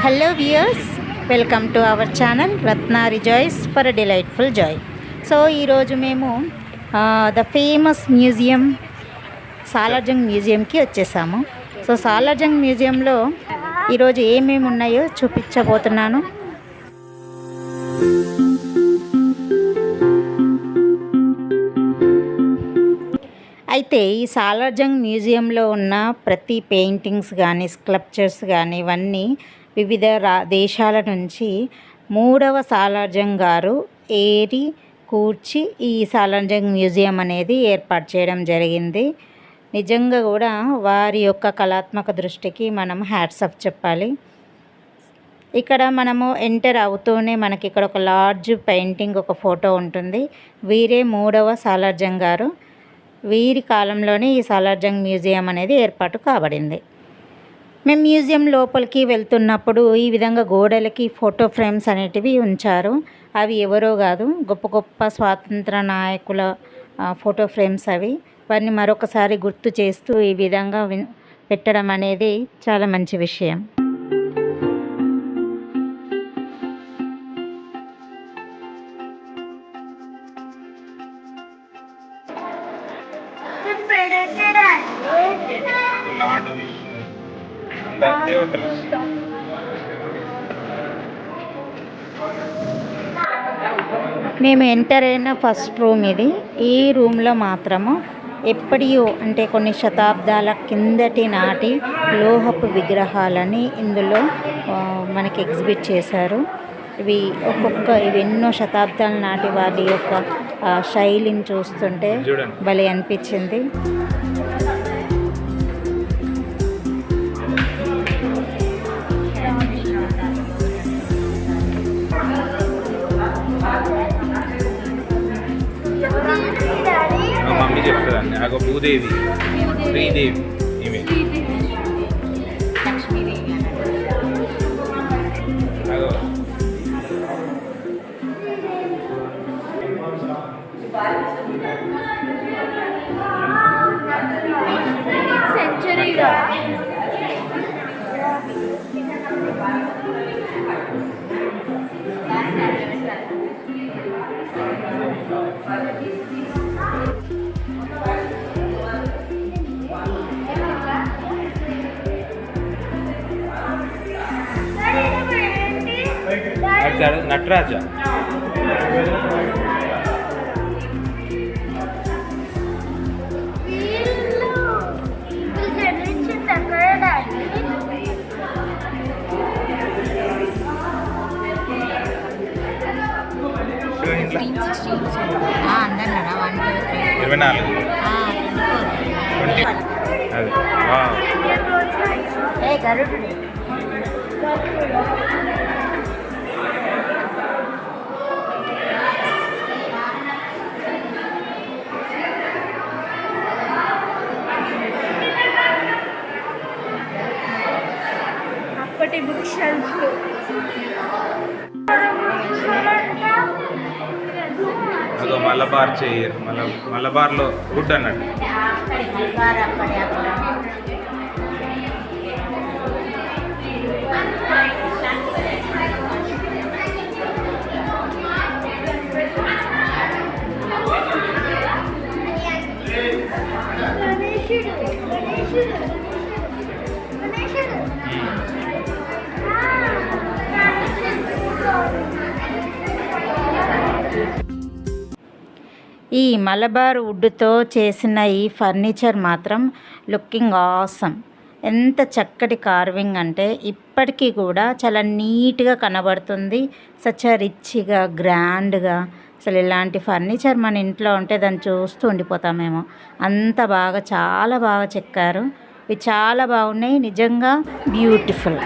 Hello viewers, welcome to our channel Ratna rejoice for a delightful Joy. So ఈరోజు మేము the famous museum Salar Jung మ్యూజియంకి వచ్చేసాము. So Salar Jung మ్యూజియంలో ఈరోజు ఏమేమి ఉన్నాయో చూపించబోతున్నాను. అయితే ఈ సాలార్జంగ్ మ్యూజియంలో ఉన్న ప్రతి పెయింటింగ్స్ కానీ స్కల్ప్చర్స్ కానీ ఇవన్నీ వివిధ దేశాల నుంచి 3వ సాలార్జంగ్ గారు ఏరి కూర్చి ఈ సాలార్జంగ్ మ్యూజియం అనేది ఏర్పాటు చేయడం జరిగింది. నిజంగా కూడా వారి యొక్క కళాత్మక దృష్టికి మనం హ్యాట్స్ ఆఫ్ చెప్పాలి. ఇక్కడ మనము ఎంటర్ అవుతూనే మనకి ఇక్కడ ఒక లార్జ్ పెయింటింగ్, ఒక ఫోటో ఉంటుంది. వీరే 3వ సాలార్జంగ్ గారు. వీరి కాలంలోనే ఈ సాలార్జంగ్ మ్యూజియం అనేది ఏర్పాటు కాబడింది. మేము మ్యూజియం లోపలికి వెళ్తున్నప్పుడు ఈ విధంగా గోడలకి ఫోటో ఫ్రేమ్స్ అనేటివి ఉంచారు. అవి ఎవరో కాదు, గొప్ప గొప్ప స్వాతంత్ర నాయకుల ఫోటో ఫ్రేమ్స్ అవి. వారిని మరొకసారి గుర్తు చేస్తూ ఈ విధంగా పెట్టడం అనేది చాలా మంచి విషయం. మేము ఎంటర్ అయిన ఫస్ట్ రూమ్ ఇది. ఈ రూమ్లో మాత్రము ఎప్పటియో అంటే కొన్ని శతాబ్దాల కిందటి నాటి లోహపు విగ్రహాలని ఇందులో మనకి ఎగ్జిబిట్ చేశారు. ఇవి ఎన్నో శతాబ్దాల నాటి వారి యొక్క శైలిని చూస్తుంటే భలే అనిపించింది. మమ్మీ చెప్తుందండి, అగో భూదేవి, శ్రీదేవి, ఈమె అగో సెంచరీగా నటరాజ. అప్పటి బుక్ షెల్ఫ్, అదో మలబార్ చైర్, మలబార్లో వుడ్ అన్నట్టు. ఈ మలబార్ వుడ్తో చేసిన ఈ ఫర్నిచర్ మాత్రం లుకింగ్ ఆసమ్. ఎంత చక్కటి కార్వింగ్ అంటే ఇప్పటికీ కూడా చాలా నీట్గా కనబడుతుంది. సచ్ రిచ్గా, గ్రాండ్గా. అసలు ఇలాంటి ఫర్నిచర్ మన ఇంట్లో ఉంటే దాన్ని చూస్తూ ఉండిపోతామేమో, అంత బాగా, చాలా బాగా చెక్కారు. ఇవి చాలా బాగున్నాయి, నిజంగా బ్యూటిఫుల్.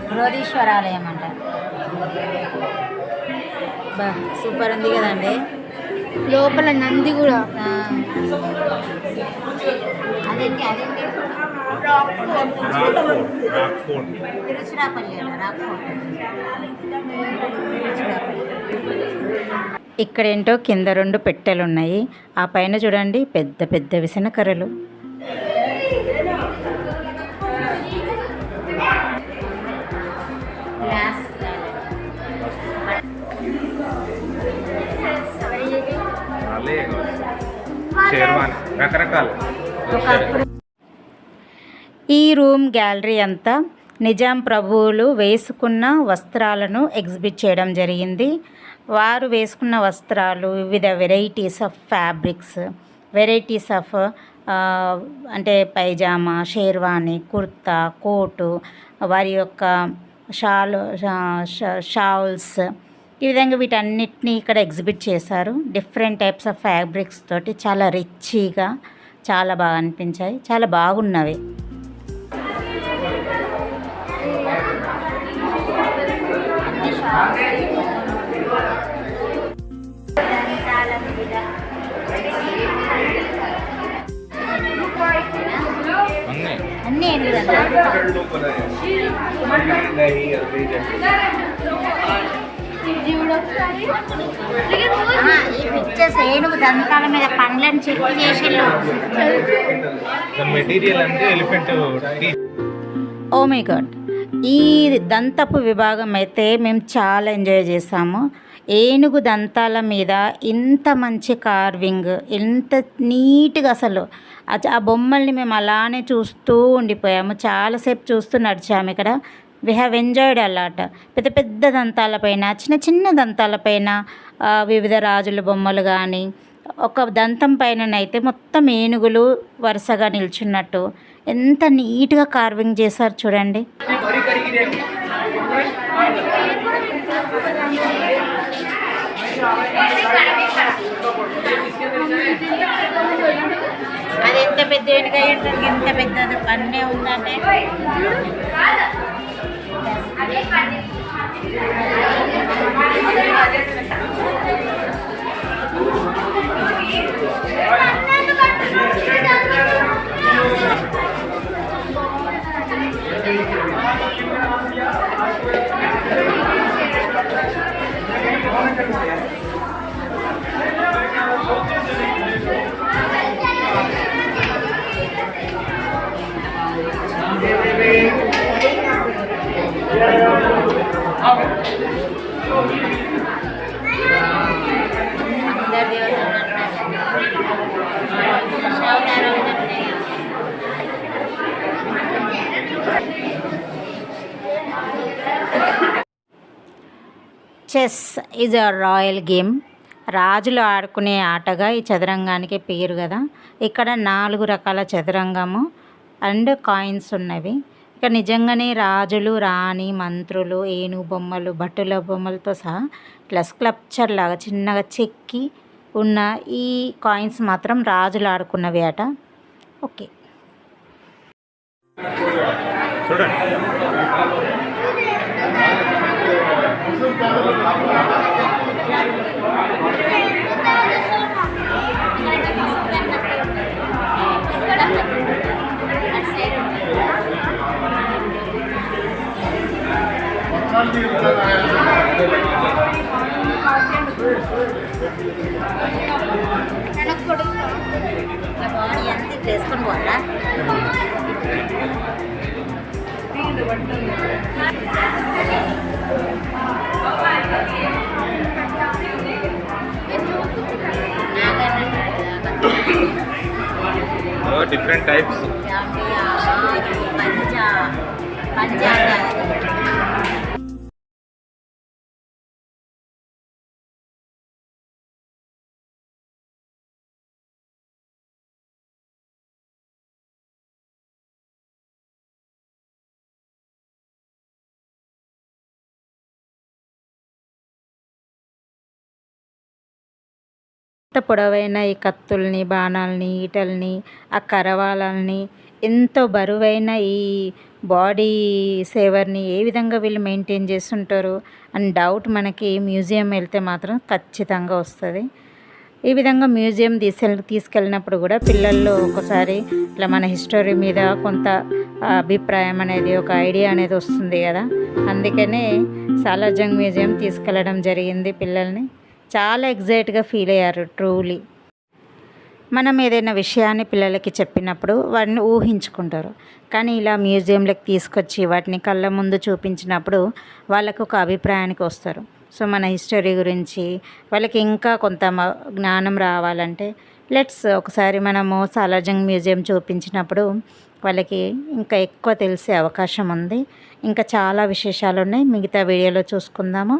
బృహదీశ్వరాలయం అంట. బా సూపర్ ఉంది కదండి. లోపల నంది కూడా. అదేంటి తిరుచిరాపల్లి. ఇక్కడేంటో కింద 2 పెట్టెలు ఉన్నాయి. ఆ పైన చూడండి పెద్ద పెద్ద విసనకర్రలు. షేర్వాణి రకరకాలు. ఈ రూమ్ గ్యాలరీ అంతా నిజాం ప్రభువులు వేసుకున్న వస్త్రాలను ఎగ్జిబిట్ చేయడం జరిగింది. వారు వేసుకున్న వస్త్రాలు వివిధ varieties of fabrics, varieties of అంటే పైజామా, షేర్వాణి, కుర్తా, కోటు, వారి యొక్క షాల్స్, ఈ విధంగా వీటన్నిటిని ఇక్కడ ఎగ్జిబిట్ చేశారు. డిఫరెంట్ టైప్స్ ఆఫ్ ఫ్యాబ్రిక్స్ తోటి చాలా రిచ్గా చాలా బాగా అనిపించాయి, చాలా బాగున్నవి. అన్నీ ఈ పిక్చర్స్ ఏనుగు దంతాల మీద పండ్లను చెక్కి చేసిళ్ళు. మెటీరియల్ అంటే ఎలిఫెంట్. ఓ మై గాడ్, ఈ దంతపు విభాగం అయితే మేము చాలా ఎంజాయ్ చేసాము. ఏనుగు దంతాల మీద ఇంత మంచి కార్వింగ్, ఎంత నీట్గా అసలు ఆ బొమ్మల్ని మేము అలానే చూస్తూ ఉండిపోయాము. చాలాసేపు చూస్తూ నడిచాము ఇక్కడ. We have enjoyed a lot. పెద్ద పెద్ద దంతాలపైన, చిన్న చిన్న దంతాలపైన వివిధ రాజుల బొమ్మలు కానీ, ఒక దంతం పైననైతే మొత్తం ఏనుగులు వరుసగా నిల్చున్నట్టు ఎంత నీట్గా కార్వింగ్ చేశారు చూడండి. అది ఎంత పెద్ద ఏనుగు అయ్యి ఉంటుంది, ఎంత పెద్దది పన్నే ఉందంటే. Chess is a royal game. రాజులు ఆడుకునే ఆటగా ఈ చదరంగానికి పేరు కదా. ఇక్కడ 4 రకాల చదరంగము అండ్ కాయిన్స్ ఉన్నవి. ఇక్కడ నిజంగానే రాజులు, రాణి, మంత్రులు, ఏనుగు బొమ్మలు, భటుల బొమ్మలతో సహా ఇట్లా స్కల్ప్చర్ లాగా చిన్నగా చెక్కి ఉన్న ఈ కాయిన్స్ మాత్రం రాజులు ఆడుకున్నవి అట. ఓకే, చూడండి. బాడీ అంతా వేసుకొని పోరా. Different types. ఎంత పొడవైన ఈ కత్తుల్ని, బాణాలని, ఈటల్ని, ఆ కరవాలని, ఎంతో బరువైన ఈ బాడీ సేవర్ని ఏ విధంగా వీళ్ళు మెయింటైన్ చేస్తుంటారు అని డౌట్ మనకి మ్యూజియం వెళ్తే మాత్రం ఖచ్చితంగా వస్తుంది. ఈ విధంగా మ్యూజియం తీసుకెళ్ళినప్పుడు కూడా పిల్లల్లో ఒకసారి ఇట్లా మన హిస్టరీ మీద కొంత అభిప్రాయం అనేది, ఒక ఐడియా అనేది వస్తుంది కదా. అందుకనే సాలార్జంగ్ మ్యూజియం తీసుకెళ్ళడం జరిగింది పిల్లల్ని. చాలా ఎగ్జైట్గా ఫీల్ అయ్యారు ట్రూలీ. మనం ఏదైనా విషయాన్ని పిల్లలకి చెప్పినప్పుడు వాటిని ఊహించుకుంటారు, కానీ ఇలా మ్యూజియంలోకి తీసుకొచ్చి వాటిని కళ్ళ ముందు చూపించినప్పుడు వాళ్ళకు ఒక అభిప్రాయానికి వస్తారు. సో మన హిస్టరీ గురించి వాళ్ళకి ఇంకా కొంత జ్ఞానం రావాలంటే ఒకసారి మనము సాలార్జంగ్ మ్యూజియం చూపించినప్పుడు వాళ్ళకి ఇంకా ఎక్కువ తెలిసే అవకాశం ఉంది. ఇంకా చాలా విశేషాలు ఉన్నాయి, మిగతా వీడియోలో చూసుకుందాము.